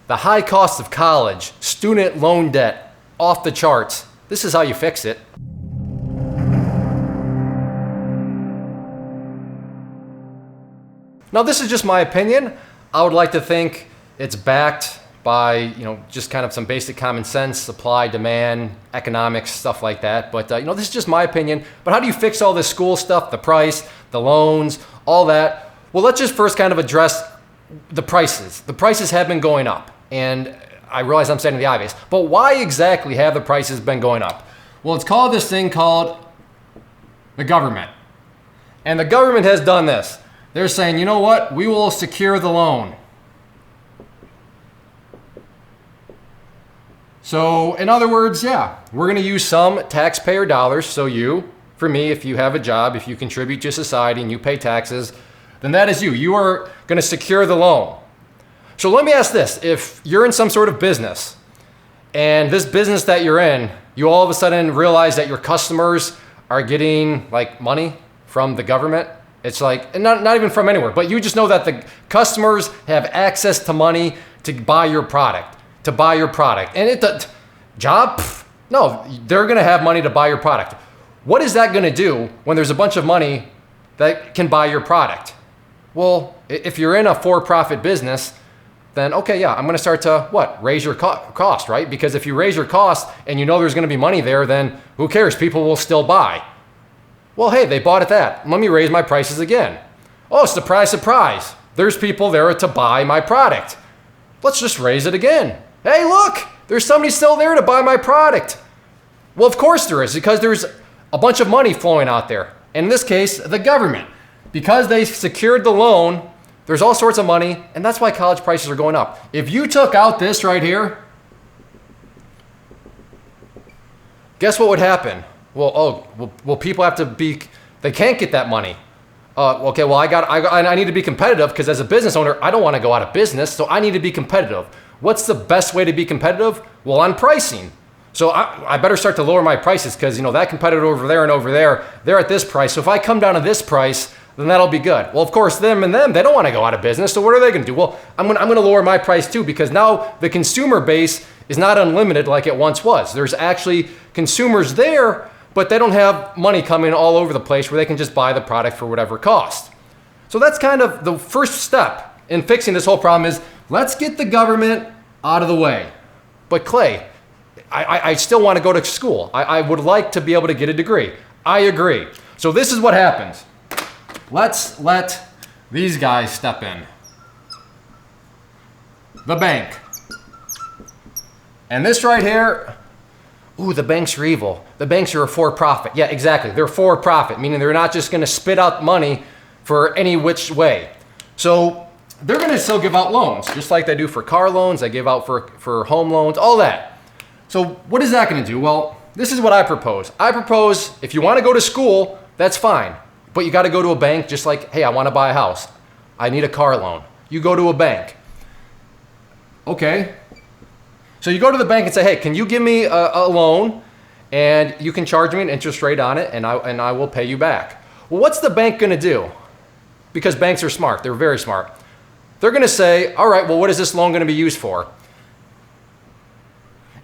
The high cost of college, student loan debt, off the charts. This is how you fix it. Now, this is just my opinion. I would like to think it's backed by, just kind of some basic common sense, supply, demand, economics, stuff like that. But, this is just my opinion. But how do you fix all this school stuff, the price, the loans, all that? Well, let's just first kind of address the prices. The prices have been going up. And I realize I'm stating the obvious. But why exactly have the prices been going up? Well, it's called this thing called the government. And the government has done this. They're saying, you know what? We will secure the loan. So, in other words, we're going to use some taxpayer dollars. So for me, if you have a job, if you contribute to society and you pay taxes, then that is you. You are going to secure the loan. So let me ask this. If you're in some sort of business and this business that you're in, you all of a sudden realize that your customers are getting like money from the government. It's like, and not even from anywhere, but you just know that the customers have access to money to buy your product. And job? No, they're going to have money to buy your product. What is that going to do when there's a bunch of money that can buy your product? Well, if you're in a for-profit business, then okay, I'm going to start to raise your cost, right? Because if you raise your cost and you know there's going to be money there, then who cares? People will still buy. Well, hey, they bought at that. Let me raise my prices again. Oh, surprise, surprise. There's people there to buy my product. Let's just raise it again. Hey, look, there's somebody still there to buy my product. Well, of course there is, because there's a bunch of money flowing out there. And in this case, the government. Because they secured the loan, there's all sorts of money, and that's why college prices are going up. If you took out this right here, guess what would happen? Well, people have to they can't get that money. Okay, well, I need to be competitive because as a business owner, I don't want to go out of business, so I need to be competitive. What's the best way to be competitive? Well, on pricing. So I better start to lower my prices because, that competitor over there and over there, they're at this price. So if I come down to this price, then that'll be good. Well, of course, them, they don't want to go out of business. So what are they going to do? Well, I'm going to lower my price too because now the consumer base is not unlimited like it once was. There's actually consumers there, but they don't have money coming all over the place where they can just buy the product for whatever cost. So that's kind of the first step in fixing this whole problem is let's get the government out of the way. But Clay, I still want to go to school. I would like to be able to get a degree. I agree. So this is what happens. Let's let these guys step in. The bank. And this right here, the banks are evil. The banks are a for-profit. Yeah, exactly. They're for-profit, meaning they're not just going to spit out money for any which way. So they're going to still give out loans, just like they do for car loans. They give out for home loans, all that. So what is that going to do? Well, this is what I propose. I propose if you want to go to school, that's fine. But you got to go to a bank just like, hey, I want to buy a house. I need a car loan. You go to a bank. Okay. So you go to the bank and say, hey, can you give me a loan and you can charge me an interest rate on it and I will pay you back. Well, what's the bank going to do? Because banks are smart. They're very smart. They're going to say, all right, well, what is this loan going to be used for?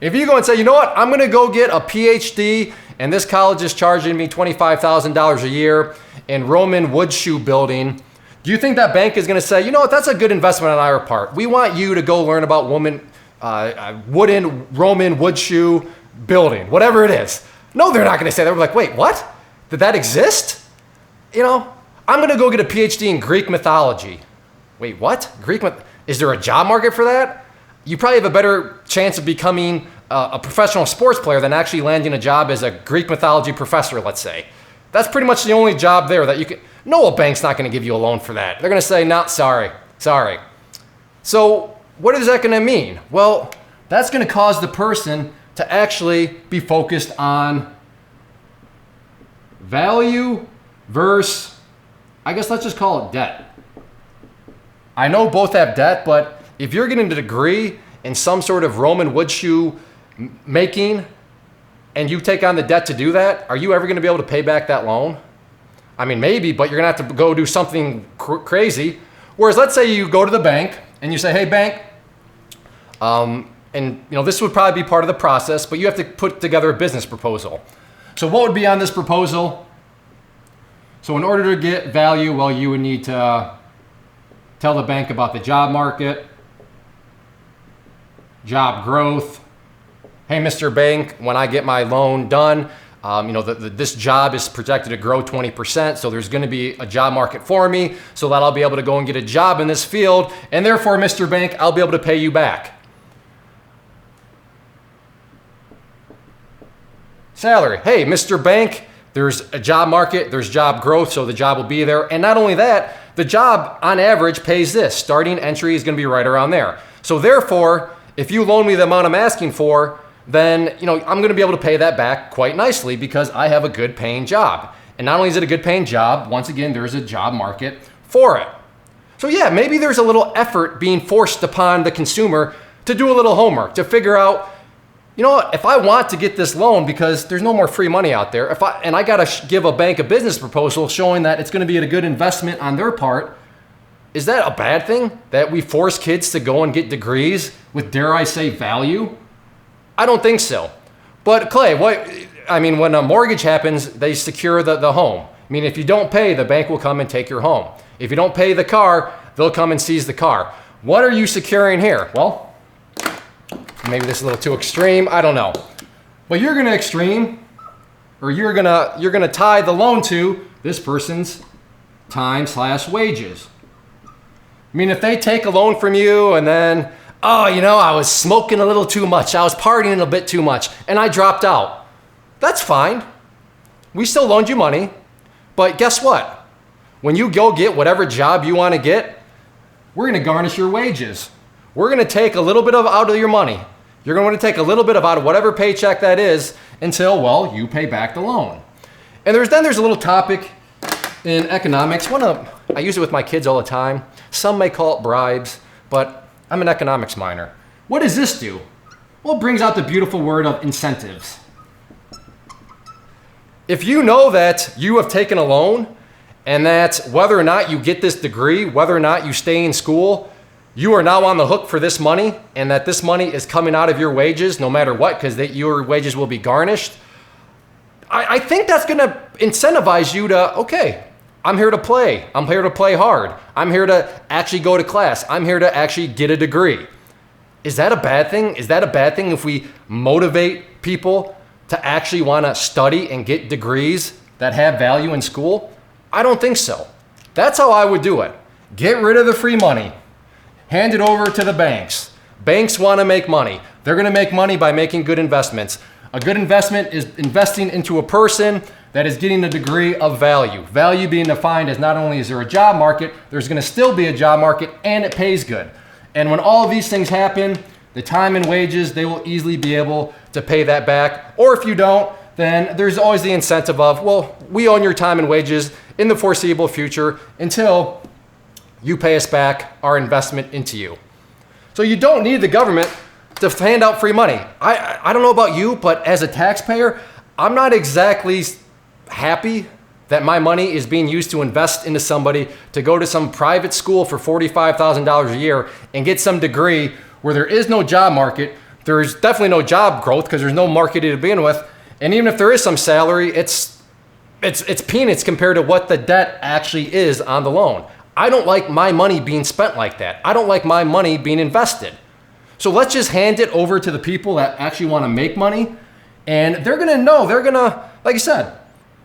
If you go and say, you know what, I'm going to go get a PhD and this college is charging me $25,000 a year in Roman wood shoe building, do you think that bank is going to say, you know what, that's a good investment on our part. We want you to go learn about wooden Roman wood shoe building, whatever it is. No, they're not going to say that. We're like, wait, what? Did that exist? I'm going to go get a PhD in Greek mythology. Wait, what? Is there a job market for that? You probably have a better chance of becoming a professional sports player than actually landing a job as a Greek mythology professor, let's say. That's pretty much the only job there that you can. No, a bank's not going to give you a loan for that. They're going to say, no, sorry. So what is that going to mean? Well, that's going to cause the person to actually be focused on value versus, I guess let's just call it debt. I know both have debt, but if you're getting a degree in some sort of Roman wood shoe making and you take on the debt to do that, are you ever going to be able to pay back that loan? I mean, maybe, but you're going to have to go do something crazy. Whereas let's say you go to the bank and you say, hey, bank, And this would probably be part of the process, but you have to put together a business proposal. So what would be on this proposal? So in order to get value, well, you would need to tell the bank about the job market, job growth. Hey, Mr. Bank, when I get my loan done, this job is projected to grow 20%, so there's going to be a job market for me, so that I'll be able to go and get a job in this field, and therefore, Mr. Bank, I'll be able to pay you back. Salary. Hey, Mr. Bank, there's a job market, there's job growth, so the job will be there. And not only that, the job on average pays this. Starting entry is going to be right around there. So therefore, if you loan me the amount I'm asking for, then I'm going to be able to pay that back quite nicely because I have a good paying job. And not only is it a good paying job, once again, there's a job market for it. So yeah, maybe there's a little effort being forced upon the consumer to do a little homework, to figure out, if I want to get this loan because there's no more free money out there, and I got to give a bank a business proposal showing that it's going to be a good investment on their part, is that a bad thing that we force kids to go and get degrees with, dare I say, value? I don't think so. But Clay, when a mortgage happens, they secure the home. If you don't pay, the bank will come and take your home. If you don't pay the car, they'll come and seize the car. What are you securing here? Well, maybe this is a little too extreme. I don't know. But you're going to tie the loan to this person's time/wages. If they take a loan from you and then, I was smoking a little too much, I was partying a bit too much, and I dropped out. That's fine. We still loaned you money. But guess what? When you go get whatever job you want to get, we're going to garnish your wages. We're going to take a little bit out of your money. You're going to take a little bit out of whatever paycheck that is until, you pay back the loan. And there's a little topic in economics. I use it with my kids all the time. Some may call it bribes, but I'm an economics minor. What does this do? Well, it brings out the beautiful word of incentives. If you know that you have taken a loan and that whether or not you get this degree, whether or not you stay in school, you are now on the hook for this money, and that this money is coming out of your wages no matter what, because your wages will be garnished. I think that's going to incentivize you to, okay, I'm here to play. I'm here to play hard. I'm here to actually go to class. I'm here to actually get a degree. Is that a bad thing? Is that a bad thing if we motivate people to actually want to study and get degrees that have value in school? I don't think so. That's how I would do it. Get rid of the free money. Hand it over to the banks. Banks want to make money. They're going to make money by making good investments. A good investment is investing into a person that is getting a degree of value. Value being defined as not only is there a job market, there's going to still be a job market and it pays good. And when all of these things happen, the time and wages, they will easily be able to pay that back. Or if you don't, then there's always the incentive of, well, we own your time and wages in the foreseeable future until you pay us back our investment into you. So you don't need the government to hand out free money. I don't know about you, but as a taxpayer, I'm not exactly happy that my money is being used to invest into somebody to go to some private school for $45,000 a year and get some degree where there is no job market. There's definitely no job growth because there's no market to begin with. And even if there is some salary, it's peanuts compared to what the debt actually is on the loan. I don't like my money being spent like that. I don't like my money being invested. So let's just hand it over to the people that actually want to make money. And they're going to know, like I said,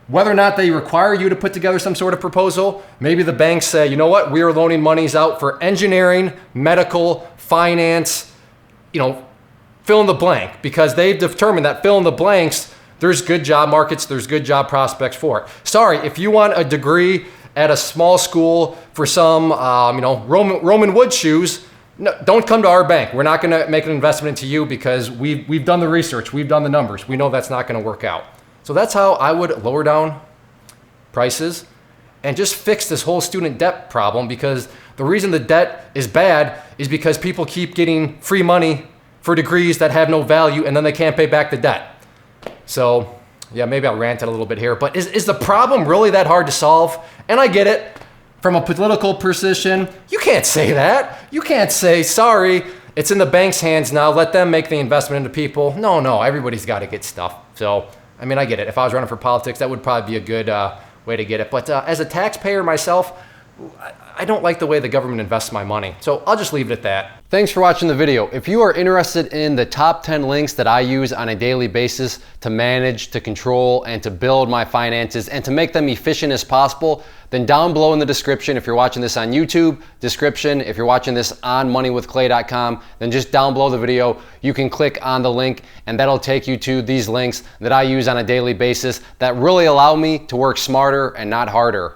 whether or not they require you to put together some sort of proposal. Maybe the banks say, you know what, we are loaning monies out for engineering, medical, finance, fill in the blank, because they've determined that fill in the blanks, there's good job markets, there's good job prospects for it. Sorry, if you want a degree at a small school for some, Roman wood shoes, no, don't come to our bank. We're not going to make an investment into you because we've done the research, we've done the numbers. We know that's not going to work out. So that's how I would lower down prices and just fix this whole student debt problem, because the reason the debt is bad is because people keep getting free money for degrees that have no value and then they can't pay back the debt. So yeah, maybe I'll rant it a little bit here, but is the problem really that hard to solve? And I get it. From a political position, you can't say that. You can't say, sorry, It's in the bank's hands now. Let them make the investment into people. No, everybody's got to get stuff. So, I mean, I get it. If I was running for politics, that would probably be a good way to get it. But as a taxpayer myself, I don't like the way the government invests my money. So I'll just leave it at that. Thanks for watching the video. If you are interested in the top 10 links that I use on a daily basis to manage, to control, and to build my finances and to make them efficient as possible, then down below in the description, if you're watching this on YouTube, description, if you're watching this on moneywithclay.com, then just down below the video, you can click on the link and that'll take you to these links that I use on a daily basis that really allow me to work smarter and not harder.